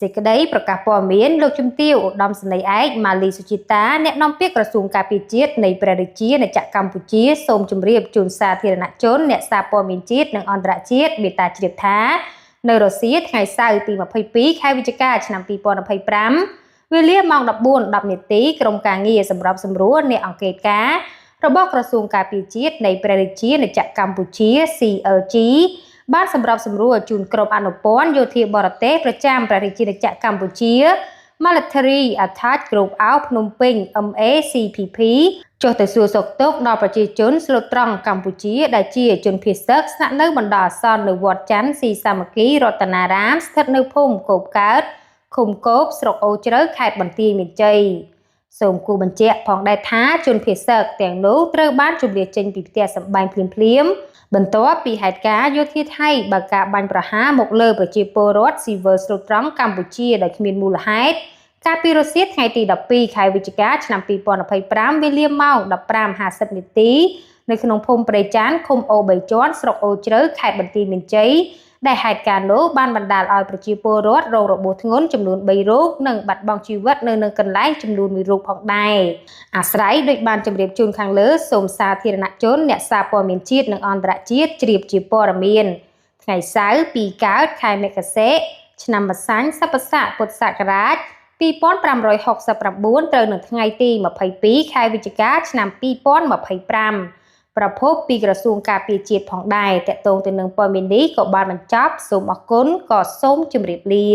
សេចក្តីប្រកាសព័ត៌មានលោកជំទាវឧត្តមសេនីយ៍ឯកម៉ាលីសុជីតាអ្នកនាំពាក្យក្រសួងការពារជាតិនៃព្រះរាជាណាចក្រកម្ពុជាសូមជម្រាបជូនសាធារណជនអ្នកសារព័ត៌មានជាតិនិងអន្តរជាតិមេត្តាជ្រាបថានៅរុស្ស៊ីថ្ងៃសៅរ៍ទី22ខែវិច្ឆិកាឆ្នាំ2025វេលាម៉ោង 14:10 នាទីក្រុមការងារសម្របសម្រួលអ្នកអង្កេតការណ៍របស់ក្រសួងការពារជាតិនៃព្រះរាជាណាចក្រកម្ពុជា CLG បានសម្របសម្រួលជូនក្រុមអនុព័ន្ធយោធាបរទេសប្រចាំព្រះរាជាណាចក្រកម្ពុជា Military Attached Group អោភ្នំពេញ MACPP ចុះទៅសួរសុខទុក្ខដល់ប្រជាជនស្លូតត្រង់កម្ពុជាដែលជាជនភៀសសឹកស្នាក់នៅបណ្ដោះអាសន្ននៅវត្តច័ន្ទស៊ីសាមគ្គីរតនារាមស្ថិតនៅភូមិគោបកើតឃុំគោបស្រុកអូជ្រៅខេត្តបន្ទាយមានជ័យសូមគូបញ្ជាក់ផងដែរថាជនភៀសសឹកទាំងនោះត្រូវបានជម្លៀសចេញពីផ្ទះសម្បែងភ្លាមៗបន្ទាប់ពីហេតុការណ៍យោធាថៃបើកការបាញ់ប្រហារមកលើប្រជាពលរដ្ឋស៊ីវិលស្លូតត្រង់កម្ពុជាដោយគ្មានមូលហេតុកាលពីរុស្ស៊ីថ្ងៃទី12ខែវិច្ឆិកាឆ្នាំ2025វេលាម៉ោង 15:50 នាទីនៅក្នុងភូមិព្រៃច័ន្ទឃុំអូ3ជាន់ស្រុកអូជ្រៅខេត្តបន្ទាយមានជ័យដែលហេតុការណ៍នោះបានបណ្ដាលឲ្យប្រជាពលរដ្ឋរងរបួសធ្ងន់ចំនួន3រូបនិងបាត់បង់ជីវិតនៅកន្លែងចំនួន1រូបផងដែរអាស្រ័យដូចបានជម្រាបជូនខាងលើសូមសាធារណជនអ្នកសារព័ត៌មានជាតិនិងអន្តរជាតិជ្រាបជាព័ត៌មានថ្ងៃសៅរ៍2កើតខែមករាឆ្នាំម្សាញ់សប្បុរស័កពុទ្ធសករាជ2569ត្រូវនៅថ្ងៃទី22ខែវិច្ឆិកាឆ្នាំ2025ប្រភពពីក្រសួងការពារជាតិផងដែរតកតងទៅនឹងព័ត៌មាននេះក៏បានបញ្ចប់សូមអរគុណក៏សូមជម្រាបលា